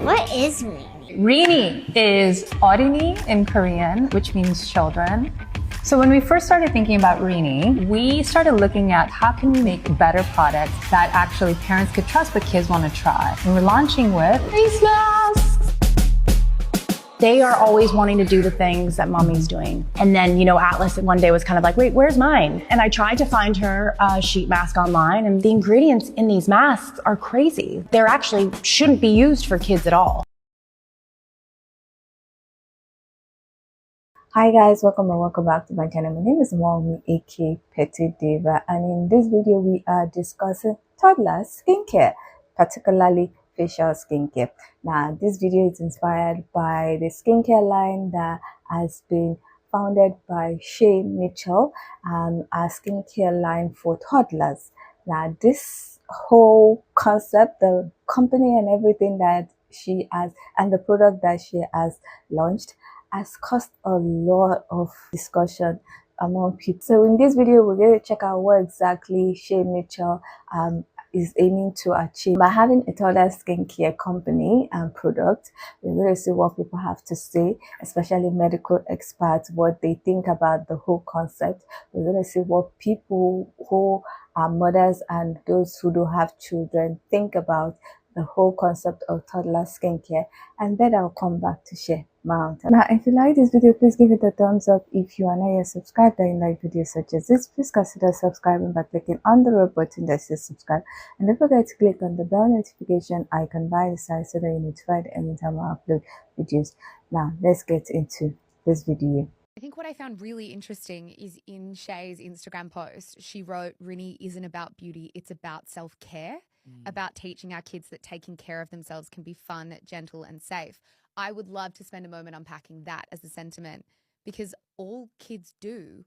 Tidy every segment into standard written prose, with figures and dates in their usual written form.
What is Rini? Rini is 어린이 in Korean, which means children. So when we first started thinking about Rini, we started looking at how can we make better products that actually parents could trust but kids want to try. And we're launching with face masks. They are always wanting to do the things that mommy's doing. And then, Atlas one day was kind of like, wait, where's mine? And I tried to find her a sheet mask online, and the ingredients in these masks are crazy. They're actually shouldn't be used for kids at all. Hi guys, welcome back to my channel. My name is Mommy, aka Petite Diva, and in this video we are discussing toddler skincare, particularly facial skincare. Now this video is inspired by the skincare line that has been founded by Shay Mitchell, a skincare line for toddlers. Now this whole concept, the company and everything that she has and the product that she has launched has caused a lot of discussion among people. So in this video, we're going to check out what exactly Shay Mitchell is aiming to achieve by having a toddler skincare company and product. We're going to see what people have to say, especially medical experts, what they think about the whole concept. We're going to see what people who are mothers and those who don't have children think about the whole concept of toddler skincare, and then I'll come back to share my own. Now, if you like this video, please give it a thumbs up. If you are not yet subscribed and you like videos such as this, please consider subscribing by clicking on the red button that says subscribe, and don't forget to click on the bell notification icon by the side so that you're notified anytime I upload videos. Now, let's get into this video. I think what I found really interesting is in Shay's Instagram post, she wrote, "Rini isn't about beauty, it's about self-care." About teaching our kids that taking care of themselves can be fun, gentle, and safe. I would love to spend a moment unpacking that as a sentiment, because all kids do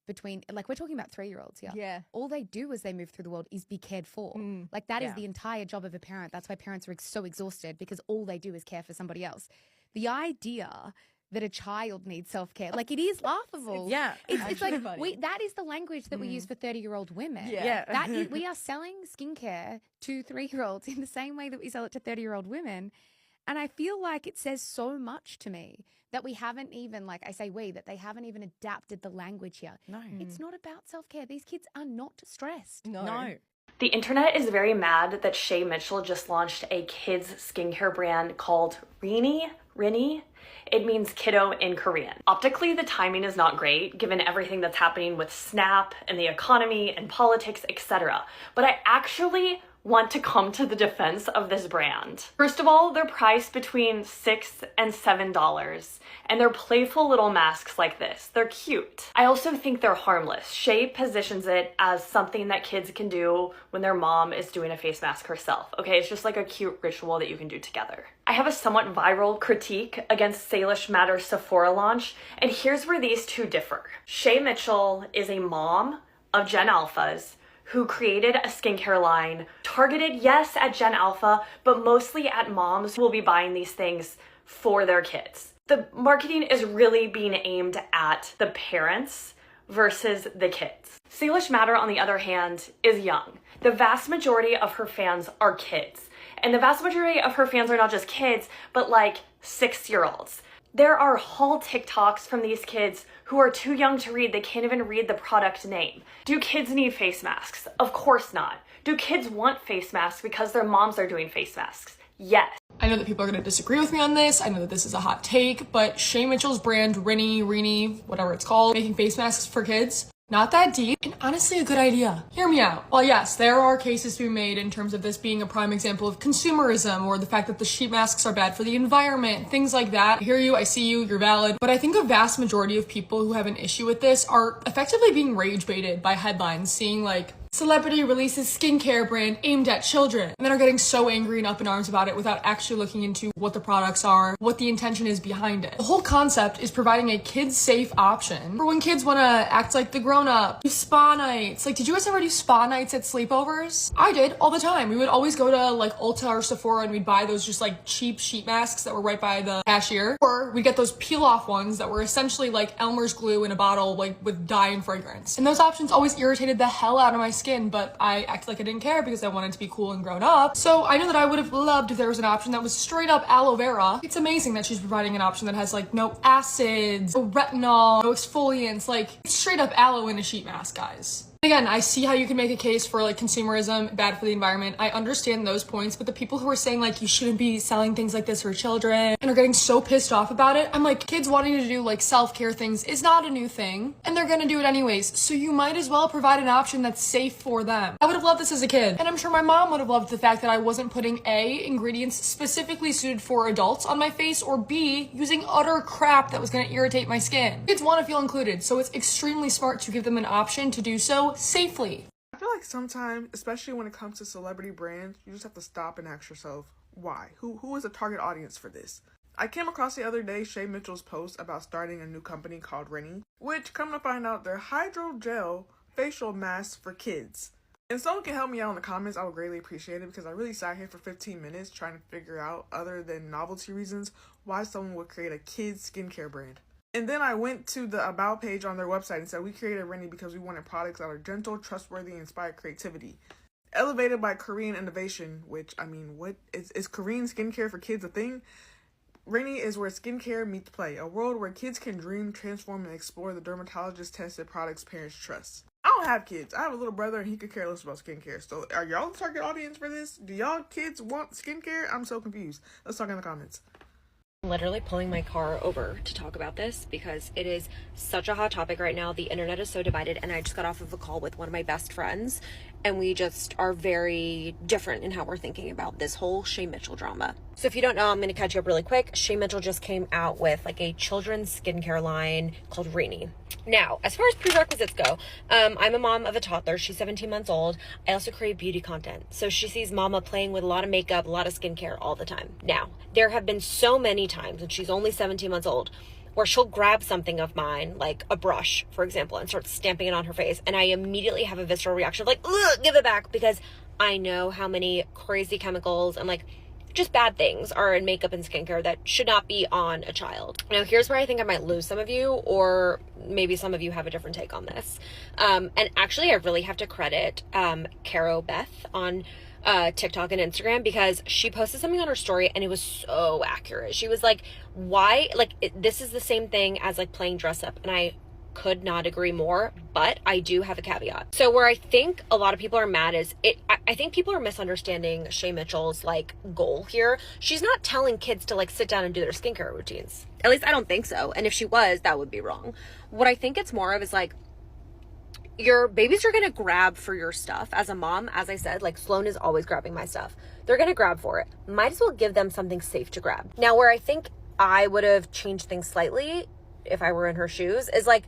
between, like, we're talking about 3-year-olds here. Yeah. All they do as they move through the world is be cared for. Like, that is the entire job of a parent. That's why parents are so exhausted, because all they do is care for somebody else. The idea that a child needs self-care, like, it is laughable. It's like that is the language that we use for 30-year-old women. We are selling skincare to 3-year-olds in the same way that we sell it to 30-year-old women. And I feel like it says so much to me that we haven't even, like I say that they haven't even adapted the language here. No. It's not about self-care. These kids are not stressed. No. The internet is very mad that Shay Mitchell just launched a kids skincare brand called Rini. It means kiddo in Korean. Optically, the timing is not great given everything that's happening with Snap and the economy and politics, etc. But I actually want to come to the defense of this brand. First of all, they're priced between $6 and $7, and they're playful little masks like this. They're cute. I also think they're harmless. Shay positions it as something that kids can do when their mom is doing a face mask herself. Okay, it's just like a cute ritual that you can do together. I have a somewhat viral critique against Salish Matter's Sephora launch, and here's where these two differ. Shay Mitchell is a mom of Gen Alphas who created a skincare line targeted, yes, at Gen Alpha, but mostly at moms who will be buying these things for their kids. The marketing is really being aimed at the parents versus the kids. Salish Matter, on the other hand, is young. The vast majority of her fans are kids. And the vast majority of her fans are not just kids, but like 6-year-olds. There are haul TikToks from these kids who are too young to read. They can't even read the product name. Do kids need face masks? Of course not. Do kids want face masks because their moms are doing face masks? Yes. I know that people are going to disagree with me on this. I know that this is a hot take, but Shay Mitchell's brand, Rini, whatever it's called, making face masks for kids, not that deep, and honestly a good idea. Hear me out. While yes, there are cases to be made in terms of this being a prime example of consumerism or the fact that the sheet masks are bad for the environment, things like that. I hear you, I see you, you're valid. But I think a vast majority of people who have an issue with this are effectively being rage baited by headlines, seeing like, celebrity releases skincare brand aimed at children, and then are getting so angry and up in arms about it without actually looking into what the products are, what the intention is behind it. The whole concept is providing a kid-safe option for when kids want to act like the grown-up, do spa nights. Like, did you guys ever do spa nights at sleepovers? I did all the time. We would always go to like Ulta or Sephora and we'd buy those just like cheap sheet masks that were right by the cashier, or we'd get those peel-off ones that were essentially like Elmer's glue in a bottle, like with dye and fragrance. And those options always irritated the hell out of my skin, but I acted like I didn't care because I wanted to be cool and grown up. So I know that I would have loved if there was an option that was straight up aloe vera. It's amazing that she's providing an option that has like no acids, no retinol, no exfoliants, like straight up aloe in a sheet mask, guys. Again, I see how you can make a case for like consumerism, bad for the environment. I understand those points, but the people who are saying like you shouldn't be selling things like this for children and are getting so pissed off about it, I'm like, kids wanting to do like self-care things is not a new thing and they're gonna do it anyways. So you might as well provide an option that's safe for them. I would have loved this as a kid, and I'm sure my mom would have loved the fact that I wasn't putting A, ingredients specifically suited for adults on my face, or B, using utter crap that was gonna irritate my skin. Kids want to feel included, so it's extremely smart to give them an option to do so safely. I feel like sometimes, especially when it comes to celebrity brands, you just have to stop and ask yourself, why? Who is a target audience for this? I came across the other day Shay Mitchell's post about starting a new company called Rennie, which, come to find out, they're hydrogel facial masks for kids. If someone can help me out in the comments, I would greatly appreciate it, because I really sat here for 15 minutes trying to figure out, other than novelty reasons, why someone would create a kids skincare brand. And then I went to the About page on their website and said, we created Rennie because we wanted products that are gentle, trustworthy, and inspire creativity. Elevated by Korean innovation, which, I mean, what is Korean skincare for kids a thing? Rennie is where skincare meets play, a world where kids can dream, transform, and explore the dermatologist-tested products parents trust. I don't have kids. I have a little brother and he could care less about skincare. So are y'all the target audience for this? Do y'all kids want skincare? I'm so confused. Let's talk in the comments. Literally pulling my car over to talk about this because it is such a hot topic right now. The internet is so divided, and I just got off of a call with one of my best friends, and we just are very different in how we're thinking about this whole Shay Mitchell drama. So if you don't know, I'm going to catch you up really quick. Shay Mitchell just came out with like a children's skincare line called Rennie. Now, as far as prerequisites go, I'm a mom of a toddler. She's 17 months old. I also create beauty content. So she sees mama playing with a lot of makeup, a lot of skincare all the time. Now, there have been so many times, and she's only 17 months old, where she'll grab something of mine, like a brush, for example, and start stamping it on her face. And I immediately have a visceral reaction of like, ugh, give it back, because I know how many crazy chemicals and like just bad things are in makeup and skincare that should not be on a child. Now, here's where I think I might lose some of you, or maybe some of you have a different take on this. And actually, I really have to credit Caro Beth on TikTok and Instagram, because she posted something on her story and it was so accurate. She was like, why, like, this is the same thing as like playing dress up. And I could not agree more, but I do have a caveat. So where I think a lot of people are mad is I think people are misunderstanding Shay Mitchell's like goal here. She's not telling kids to like sit down and do their skincare routines. At least I don't think so. And if she was, that would be wrong. What I think it's more of is like, your babies are going to grab for your stuff. As a mom, as I said, like Sloan is always grabbing my stuff. They're going to grab for it. Might as well give them something safe to grab. Now, where I think I would have changed things slightly if I were in her shoes is like,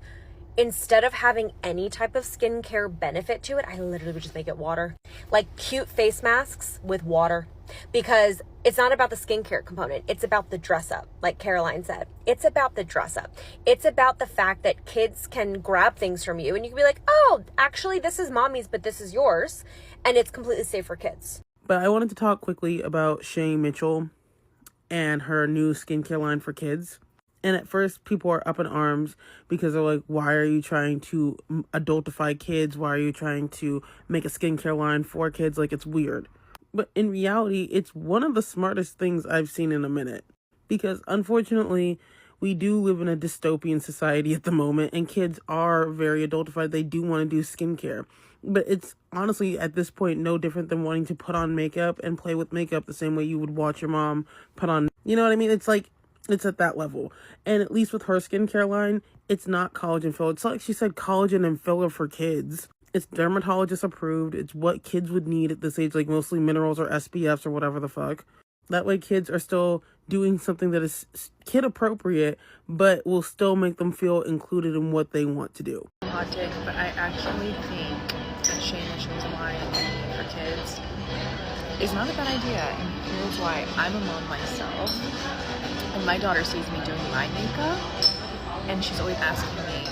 instead of having any type of skincare benefit to it, I literally would just make it water. Like cute face masks with water. Because it's not about the skincare component. It's about the dress up, like Caroline said. It's about the dress up. It's about the fact that kids can grab things from you and you can be like, oh, actually, this is mommy's, but this is yours. And it's completely safe for kids. But I wanted to talk quickly about Shay Mitchell and her new skincare line for kids. And at first, people are up in arms because they're like, why are you trying to adultify kids? Why are you trying to make a skincare line for kids? Like, it's weird. But in reality, it's one of the smartest things I've seen in a minute. Because unfortunately, we do live in a dystopian society at the moment, and kids are very adultified. They do want to do skincare. But it's honestly, at this point, no different than wanting to put on makeup and play with makeup the same way you would watch your mom put on. You know what I mean? It's like, it's at that level. And at least with her skincare line, it's not collagen filler. It's like she said, collagen and filler for kids. It's dermatologist approved. It's what kids would need at this age, like mostly minerals or SPFs or whatever the fuck. That way kids are still doing something that is kid appropriate, but will still make them feel included in what they want to do. Hot take, but I actually think that Shay Mitchell's line for kids is not a bad idea. And here's why. I'm a mom myself, and my daughter sees me doing my makeup, and she's always asking me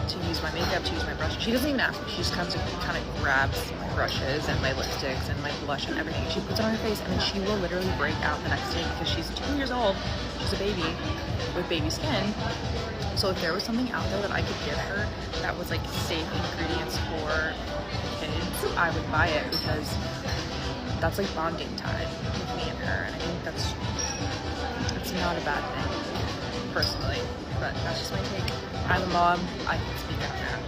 to use my makeup, to use my brush. She doesn't even ask me. She just comes and kind of grabs my brushes and my lipsticks and my blush and everything. She puts it on her face, and then she will literally break out the next day because she's 2 years old. She's a baby with baby skin. So if there was something out there that I could give her that was like safe ingredients for kids, I would buy it, because that's like bonding time with me and her, and I think it's not a bad thing, personally. But that's just my take. I'm a mom, I can speak on that.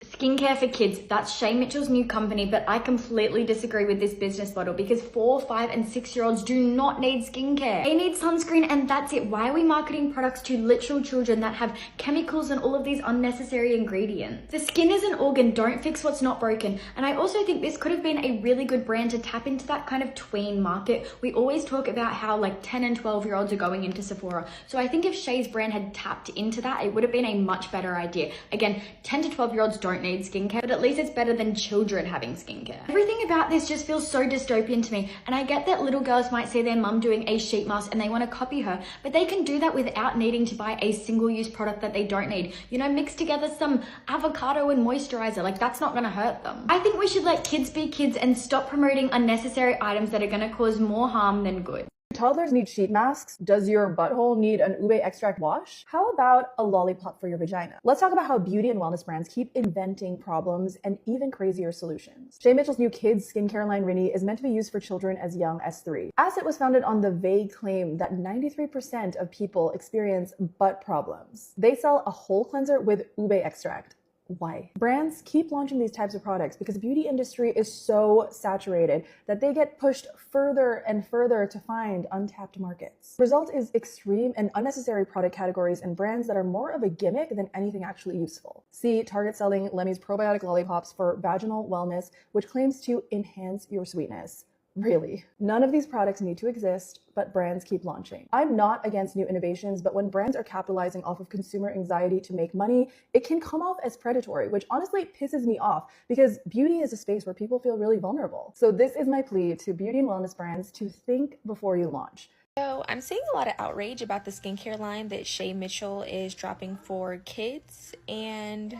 Skincare for kids, that's Shay Mitchell's new company, but I completely disagree with this business model because 4, 5, and 6-year-olds do not need skincare. They need sunscreen, and that's it. Why are we marketing products to literal children that have chemicals and all of these unnecessary ingredients? The skin is an organ, don't fix what's not broken. And I also think this could have been a really good brand to tap into that kind of tween market. We always talk about how like 10 and 12-year-olds are going into Sephora. So I think if Shay's brand had tapped into that, it would have been a much better idea. Again, 10 to 12-year-olds don't need skincare, but at least it's better than children having skincare. Everything about this just feels so dystopian to me, and I get that little girls might see their mum doing a sheet mask and they want to copy her, but they can do that without needing to buy a single-use product that they don't need. You know, mix together some avocado and moisturizer, like that's not going to hurt them. I think we should let kids be kids and stop promoting unnecessary items that are going to cause more harm than good. Toddlers need sheet masks. Does your butthole need an ube extract wash? How about a lollipop for your vagina? Let's talk about how beauty and wellness brands keep inventing problems and even crazier solutions. Shay Mitchell's new kids skincare line Rini is meant to be used for children as young as 3. As it was founded on the vague claim that 93% of people experience butt problems. They sell a whole cleanser with ube extract. Why? Brands keep launching these types of products because the beauty industry is so saturated that they get pushed further and further to find untapped markets. Result is extreme and unnecessary product categories and brands that are more of a gimmick than anything actually useful. See Target selling Lemmy's probiotic lollipops for vaginal wellness, which claims to enhance your sweetness. Really, none of these products need to exist, but brands keep launching. I'm not against new innovations, but when brands are capitalizing off of consumer anxiety to make money, it can come off as predatory, which honestly pisses me off because beauty is a space where people feel really vulnerable. So this is my plea to beauty and wellness brands to think before you launch. So I'm seeing a lot of outrage about the skincare line that Shay Mitchell is dropping for kids, and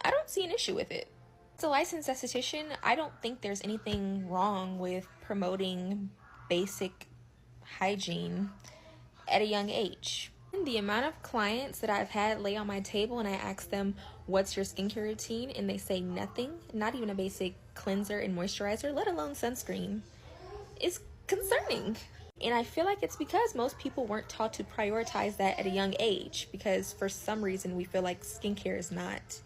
I don't see an issue with it. As a licensed esthetician, I don't think there's anything wrong with promoting basic hygiene at a young age. The amount of clients that I've had lay on my table and I ask them, what's your skincare routine? And they say nothing, not even a basic cleanser and moisturizer, let alone sunscreen, is concerning. And I feel like it's because most people weren't taught to prioritize that at a young age, because for some reason we feel like skincare is not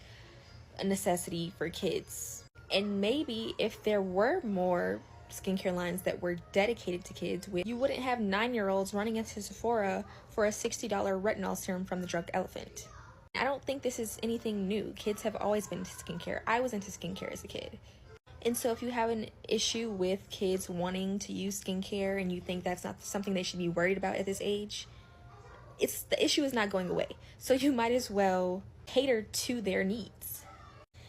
a necessity for kids. And maybe if there were more skincare lines that were dedicated to kids, you wouldn't have 9-year-olds running into Sephora for a $60 retinol serum from the drug Elephant. I don't think this is anything new. Kids have always been into skincare. I was into skincare as a kid. And so if you have an issue with kids wanting to use skincare and you think that's not something they should be worried about at this age, the issue is not going away. So you might as well cater to their needs.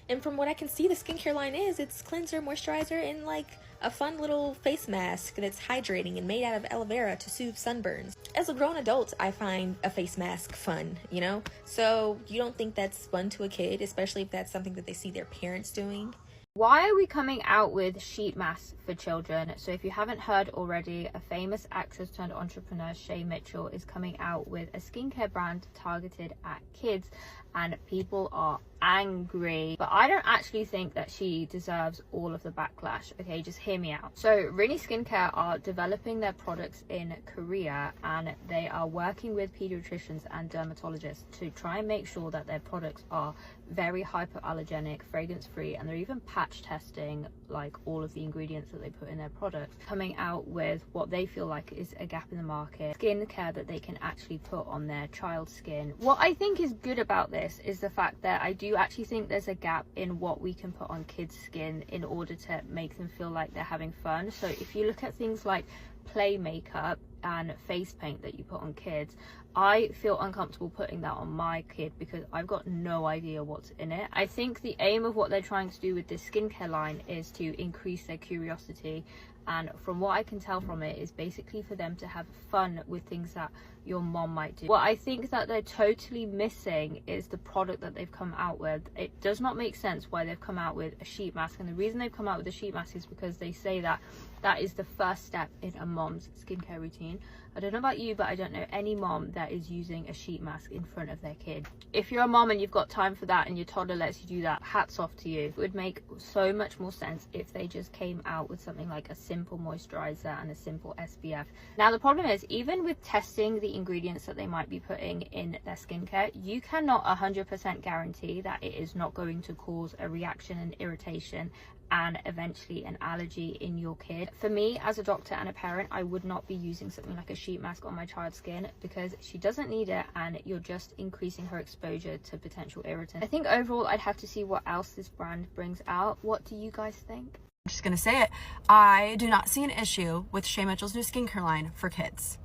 And from what I can see, the skincare line it's cleanser, moisturizer, and like a fun little face mask that's hydrating and made out of aloe vera to soothe sunburns. As a grown adult, I find a face mask fun, you know? So you don't think that's fun to a kid, especially if that's something that they see their parents doing? Why are we coming out with sheet masks for children? So if you haven't heard already, a famous actress turned entrepreneur, Shay Mitchell, is coming out with a skincare brand targeted at kids, and people are angry. But I don't actually think that she deserves all of the backlash. Okay, just hear me out. So Rini Skincare are developing their products in Korea, and they are working with pediatricians and dermatologists to try and make sure that their products are very hypoallergenic, fragrance free, and they're even patch testing like all of the ingredients that they put in their products, coming out with what they feel like is a gap in the market, skincare that they can actually put on their child's skin. What I think is good about this is the fact that I do actually think there's a gap in what we can put on kids' skin in order to make them feel like they're having fun. So if you look at things like play makeup and face paint that you put on kids, I feel uncomfortable putting that on my kid because I've got no idea what's in it. I think the aim of what they're trying to do with this skincare line is to increase their curiosity and from what I can tell from it, is basically for them to have fun with things that your mom might do. What I think that they're totally missing is the product that they've come out with. It does not make sense why they've come out with a sheet mask, and the reason they've come out with a sheet mask is because they say that that is the first step in a mom's skincare routine. I don't know about you, but I don't know any mom that is using a sheet mask in front of their kid. If you're a mom and you've got time for that and your toddler lets you do that, hats off to you. It would make so much more sense if they just came out with something like a simple moisturizer and a simple SPF. Now the problem is, even with testing the ingredients that they might be putting in their skincare, you cannot 100% guarantee that it is not going to cause a reaction and irritation and eventually an allergy in your kid. For me, as a doctor and a parent, I would not be using something like a sheet mask on my child's skin because she doesn't need it, and you're just increasing her exposure to potential irritants. I think overall I'd have to see what else this brand brings out. What do you guys think? I'm just gonna say it. I do not see an issue with Shay Mitchell's new skincare line for kids.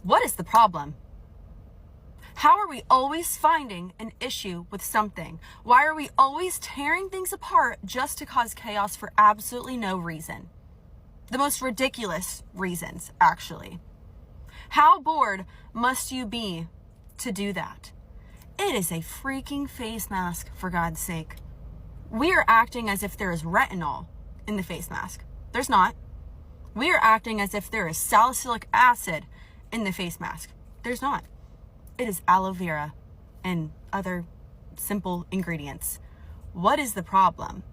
What is the problem? How are we always finding an issue with something? Why are we always tearing things apart just to cause chaos for absolutely no reason? The most ridiculous reasons, actually. How bored must you be to do that? It is a freaking face mask, for God's sake. We are acting as if there is retinol in the face mask. There's not. We are acting as if there is salicylic acid in the face mask. There's not. It is aloe vera and other simple ingredients. What is the problem?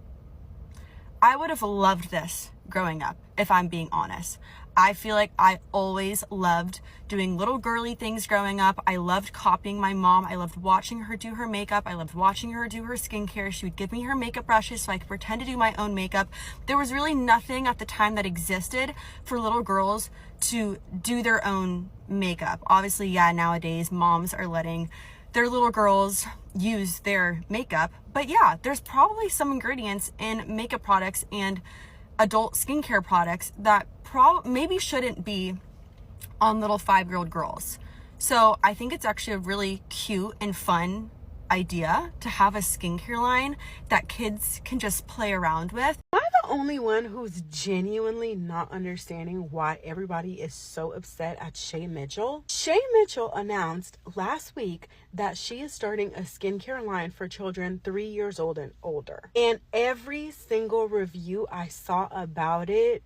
I would have loved this growing up, if I'm being honest. I feel like I always loved doing little girly things growing up. I loved copying my mom. I loved watching her do her makeup. I loved watching her do her skincare. She would give me her makeup brushes so I could pretend to do my own makeup. There was really nothing at the time that existed for little girls to do their own makeup. Obviously, yeah, nowadays moms are letting their little girls use their makeup. But yeah, there's probably some ingredients in makeup products and adult skincare products that maybe shouldn't be on little 5-year-old girls. So I think it's actually a really cute and fun idea to have a skincare line that kids can just play around with. Am I the only one who's genuinely not understanding why everybody is so upset at Shay Mitchell? Shay Mitchell announced last week that she is starting a skincare line for children 3 years old and older. And every single review I saw about it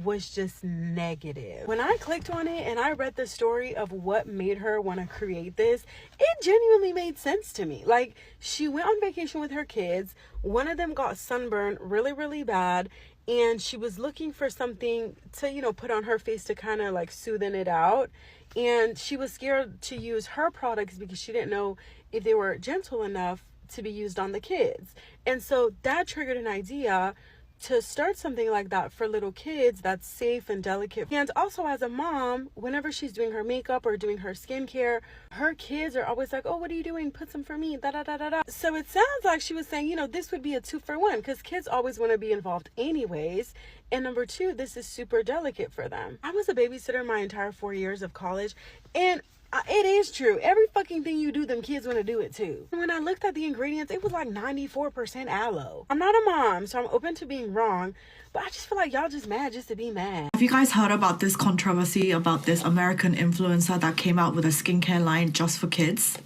was just negative. When I clicked on it and I read the story of what made her want to create this, it genuinely made sense to me. Like, she went on vacation with her kids. One of them got sunburned really, really bad, and she was looking for something to, you know, put on her face to kind of like soothen it out. And she was scared to use her products because she didn't know if they were gentle enough to be used on the kids. And so that triggered an idea to start something like that for little kids that's safe and delicate. And also, as a mom, whenever she's doing her makeup or doing her skincare, her kids are always like, oh, what are you doing? Put some for me, da da da da da. So it sounds like she was saying, you know, this would be a 2-for-1 because kids always want to be involved anyways. And number 2, this is super delicate for them. I was a babysitter my entire 4 years of college, and it is true. Every fucking thing you do, them kids want to do it too. When I looked at the ingredients, it was like 94% aloe. I'm not a mom, so I'm open to being wrong, but I just feel like y'all just mad just to be mad. Have you guys heard about this controversy about this American influencer that came out with a skincare line just for kids?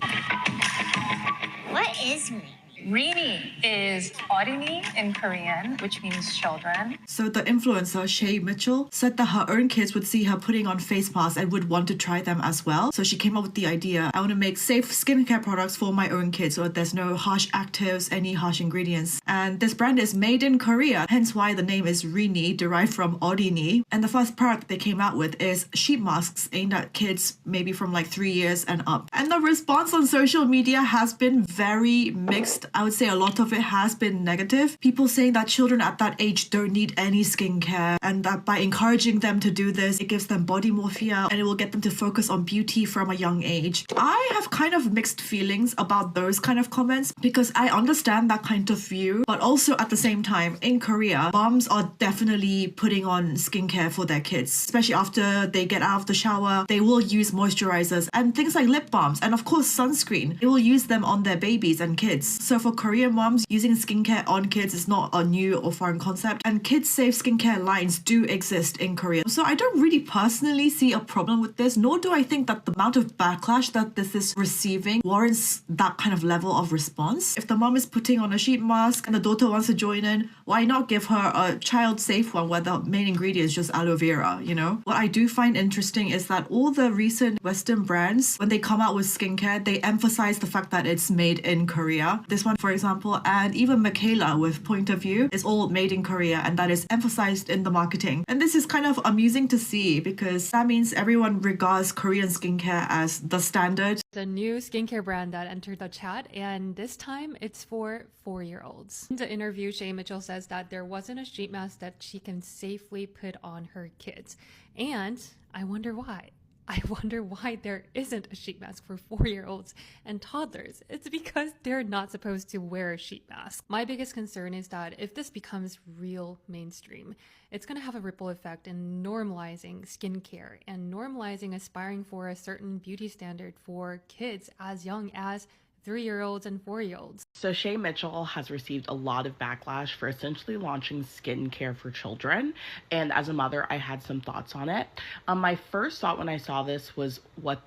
What is Rini? Rini is 어린이 in Korean, which means children. So the influencer, Shay Mitchell, said that her own kids would see her putting on face masks and would want to try them as well. So she came up with the idea, I want to make safe skincare products for my own kids so there's no harsh actives, any harsh ingredients. And this brand is made in Korea, hence why the name is Rini, derived from 어린이. And the first product they came out with is sheet masks aimed at kids maybe from like 3 years and up. And the response on social media has been very mixed. I would say a lot of it has been negative. People saying that children at that age don't need any skincare, and that by encouraging them to do this, it gives them body morphia and it will get them to focus on beauty from a young age. I have kind of mixed feelings about those kind of comments because I understand that kind of view, but also at the same time, in Korea, moms are definitely putting on skincare for their kids, especially after they get out of the shower. They will use moisturizers and things like lip balms and of course sunscreen. They will use them on their babies and kids. So for Korean moms, using skincare on kids is not a new or foreign concept, and kids-safe skincare lines do exist in Korea. So I don't really personally see a problem with this, nor do I think that the amount of backlash that this is receiving warrants that kind of level of response. If the mom is putting on a sheet mask and the daughter wants to join in, why not give her a child-safe one where the main ingredient is just aloe vera, you know? What I do find interesting is that all the recent Western brands, when they come out with skincare, they emphasize the fact that it's made in Korea. This one, for example, and even Michaela with Point of View is all made in Korea, and that is emphasized in the marketing. And this is kind of amusing to see because that means everyone regards Korean skincare as the standard. The new skincare brand that entered the chat, and this time it's for 4-year-olds. In the interview, Shay Mitchell says that there wasn't a sheet mask that she can safely put on her kids. And I wonder why. I wonder why there isn't a sheet mask for 4-year-olds and toddlers. It's because they're not supposed to wear a sheet mask. My biggest concern is that if this becomes real mainstream, it's going to have a ripple effect in normalizing skincare and normalizing aspiring for a certain beauty standard for kids as young as 3-year-olds and 4-year-olds. So Shay Mitchell has received a lot of backlash for essentially launching skincare for children. And as a mother, I had some thoughts on it. My first thought when I saw this was, what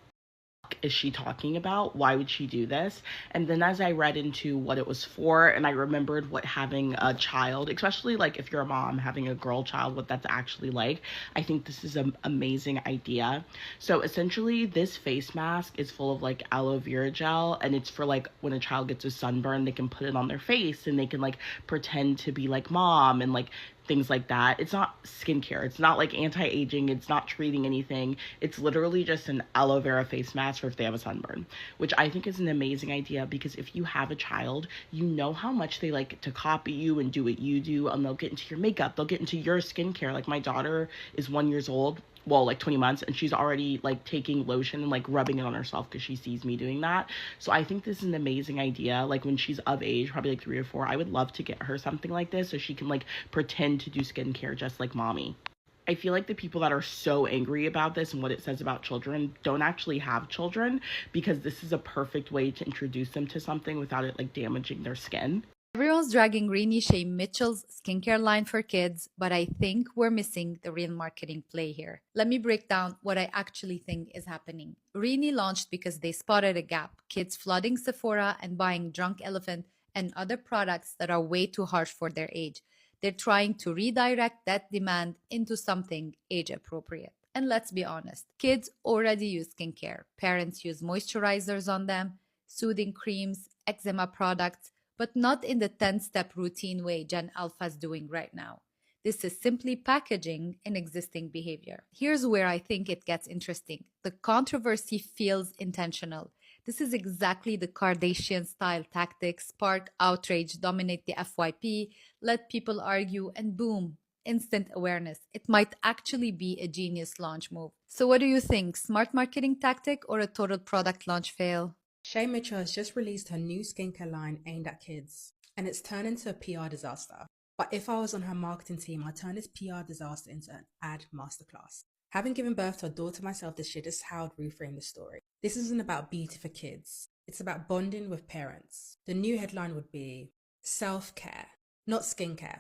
is she talking about? Why would she do this? And then as I read into what it was for, and I remembered what having a child, especially like if you're a mom having a girl child, what that's actually like, I think this is an amazing idea. So essentially this face mask is full of like aloe vera gel, and it's for like when a child gets a sunburn, they can put it on their face and they can like pretend to be like mom and like things like that. It's not skincare. It's not like anti-aging. It's not treating anything. It's literally just an aloe vera face mask for if they have a sunburn, which I think is an amazing idea because if you have a child, you know how much they like to copy you and do what you do, and they'll get into your makeup. They'll get into your skincare. Like my daughter is 1 year old. Well, like 20 months, and she's already like taking lotion and like rubbing it on herself because she sees me doing that. So I think this is an amazing idea. Like when she's of age, probably like 3 or 4, I would love to get her something like this so she can like pretend to do skincare just like mommy. I feel like the people that are so angry about this and what it says about children don't actually have children, because this is a perfect way to introduce them to something without it like damaging their skin. Everyone's dragging Rini Shay Mitchell's skincare line for kids, but I think we're missing the real marketing play here. Let me break down what I actually think is happening. Rini launched because they spotted a gap, kids flooding Sephora and buying Drunk Elephant and other products that are way too harsh for their age. They're trying to redirect that demand into something age appropriate. And let's be honest, kids already use skincare. Parents use moisturizers on them, soothing creams, eczema products, but not in the 10-step routine way Gen Alpha's doing right now. This is simply packaging an existing behavior. Here's where I think it gets interesting. The controversy feels intentional. This is exactly the Kardashian-style tactic: spark outrage, dominate the FYP, let people argue, and boom, instant awareness. It might actually be a genius launch move. So what do you think? Smart marketing tactic or a total product launch fail? Shay Mitchell has just released her new skincare line aimed at kids, and it's turned into a PR disaster. But if I was on her marketing team, I'd turn this PR disaster into an ad masterclass. Having given birth to a daughter myself this year, this is how I'd reframe the story. This isn't about beauty for kids. It's about bonding with parents. The new headline would be self-care, not skincare.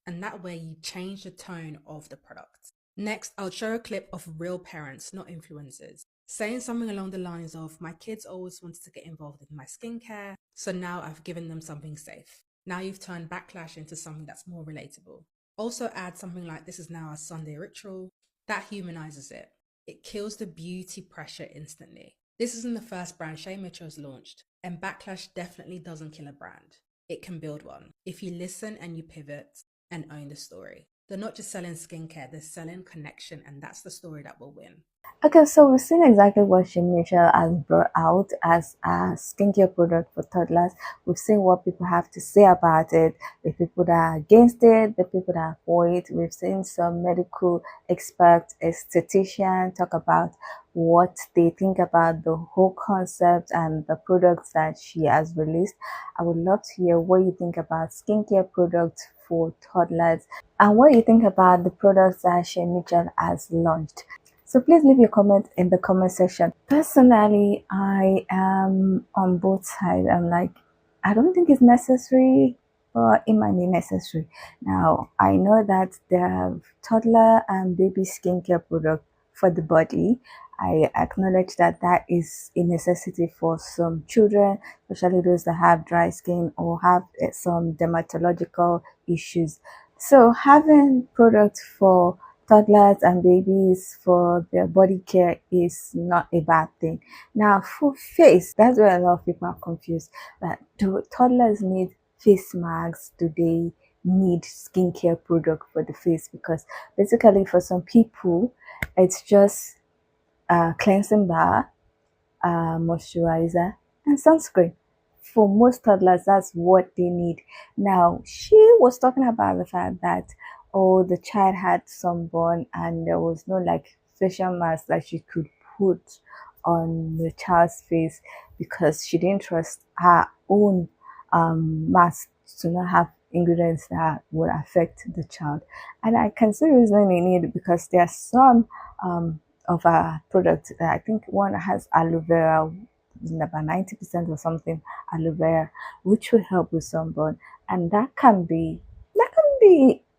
And that way you change the tone of the product. Next, I'll show a clip of real parents, not influencers, saying something along the lines of, my kids always wanted to get involved in my skincare, so now I've given them something safe. Now you've turned backlash into something that's more relatable. Also add something like, this is now a Sunday ritual. That humanizes it. It kills the beauty pressure instantly. This isn't the first brand Shay Mitchell has launched, and backlash definitely doesn't kill a brand. It can build one if you listen and you pivot and own the story. They're not just selling skincare, they're selling connection, and that's the story that will win. Okay, so we've seen exactly what Shay Mitchell has brought out as a skincare product for toddlers. We've seen what people have to say about it, the people that are against it, the people that are for it. We've seen some medical experts, estheticians talk about what they think about the whole concept and the products that she has released. I would love to hear what you think about skincare products for toddlers and what you think about the products that Shay Mitchell has launched. So please leave your comment in the comment section. Personally, I am on both sides. I'm like, I don't think it's necessary, but it might be necessary. Now, I know that there are toddler and baby skincare products for the body. I acknowledge that that is a necessity for some children, especially those that have dry skin or have some dermatological issues. So having products for toddlers and babies for their body care is not a bad thing. Now for face, that's where a lot of people are confused. That do toddlers need face masks? Do they need skincare product for the face? Because basically for some people, it's just cleansing bar, moisturizer, and sunscreen. For most toddlers, that's what they need. Now, she was talking about the fact that, oh, the child had sunburn and there was no like facial mask that she could put on the child's face because she didn't trust her own mask to not have ingredients that would affect the child. And I can see reasoning in it because there are some of our products. I think one has aloe vera, about 90% or something aloe vera, which will help with sunburn, and that can be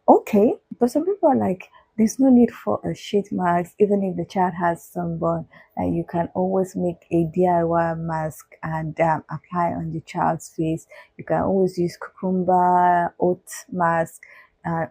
okay. But some people are like, there's no need for a sheet mask, even if the child has sunburn. And you can always make a DIY mask and apply on the child's face. You can always use cucumber oat mask,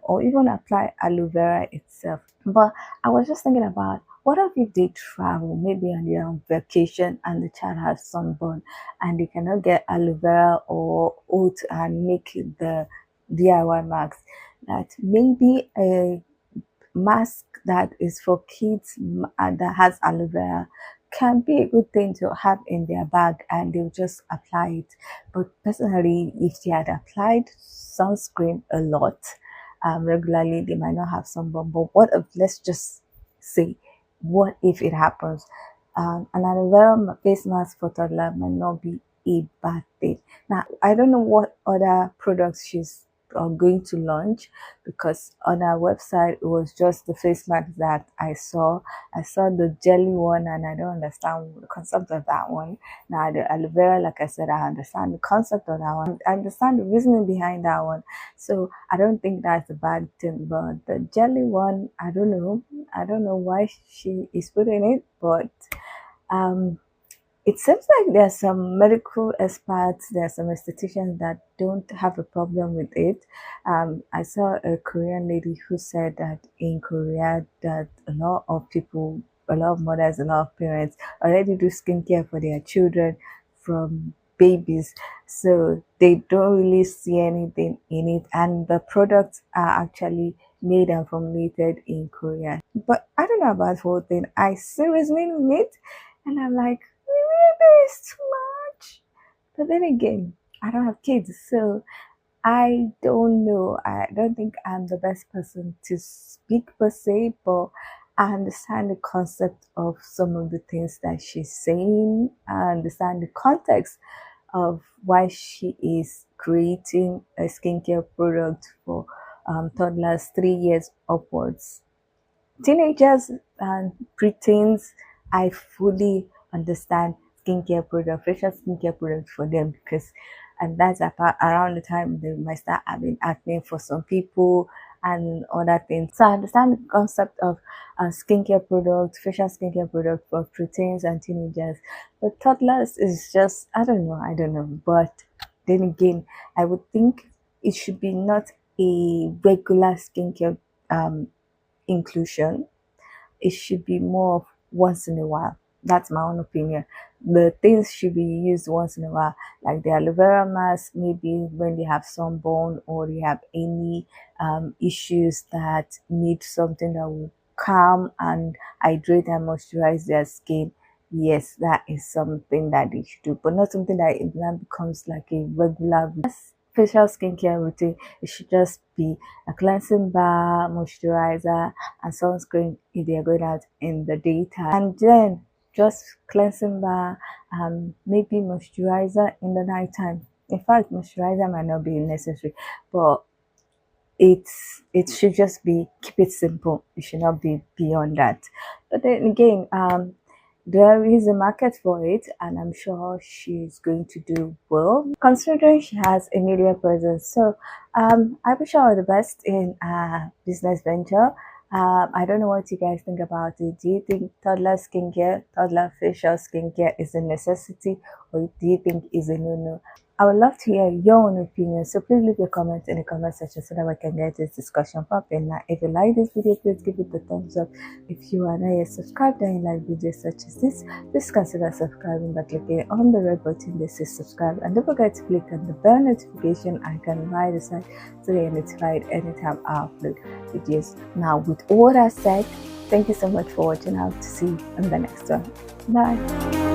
or even apply aloe vera itself. But I was just thinking about, what if they travel, maybe on their own vacation, and the child has sunburn and they cannot get aloe vera or oat and make the DIY mask? That maybe a mask that is for kids and that has aloe vera can be a good thing to have in their bag, and they'll just apply it. But personally, if they had applied sunscreen a lot regularly, they might not have sunburn. But what if, let's just say, what if it happens? An aloe vera face mask for toddler might not be a bad thing. Now, I don't know what other products she's going to launch, because on our website it was just the face mask that I saw. I saw the jelly one and I don't understand the concept of that one. Now the aloe vera, like I said, I understand the concept of that one. I understand the reasoning behind that one. So I don't think that's a bad thing. But the jelly one, I don't know. I don't know why she is putting it, but it seems like there are some medical experts, there are some estheticians that don't have a problem with it. I saw a Korean lady who said that in Korea that a lot of people, a lot of mothers, a lot of parents already do skincare for their children from babies, so they don't really see anything in it, and the products are actually made and formulated in Korea. But I don't know about the whole thing. I see reasoning in it, and I'm like, maybe it's too much. But then again, I don't have kids, so I don't know. I don't think I'm the best person to speak per se, but I understand the concept of some of the things that she's saying. I understand the context of why she is creating a skincare product for toddlers 3 years upwards. Teenagers and preteens, I fully understand skincare product, facial skincare product for them, because and that's about around the time they might start having acne for some people and other things. So I understand the concept of skincare product, facial skincare product for preteens and teenagers. But toddlers is just, I don't know. But then again, I would think it should be not a regular skincare inclusion. It should be more of once in a while. That's my own opinion. The things should be used once in a while, like the aloe vera mask, maybe when they have sunburn or they have any issues that need something that will calm and hydrate and moisturize their skin. Yes, that is something that they should do, but not something that it now becomes like a regular facial skincare routine. It should just be a cleansing bar, moisturizer, and sunscreen if they are going out in the daytime, and then just cleansing bar, maybe moisturizer in the nighttime. In fact, moisturizer might not be necessary, but it should just be, keep it simple. It should not be beyond that. But then again, there is a market for it, and I'm sure she's going to do well considering she has a media presence. So I wish her all the best in business venture. I don't know what you guys think about it. Do you think toddler skincare, toddler facial skincare is a necessity, or do you think is a no-no? I would love to hear your own opinion, so please leave your comments in the comment section so that we can get this discussion popping. Now, if you like this video, please give it the thumbs up. If you are not yet subscribed and you like videos such as this, please consider subscribing by clicking on the red button that says subscribe, and don't forget to click on the bell notification icon right beside so that you're notified anytime I upload videos. Now, with all that said, thank you so much for watching. I hope to see you in the next one. Bye.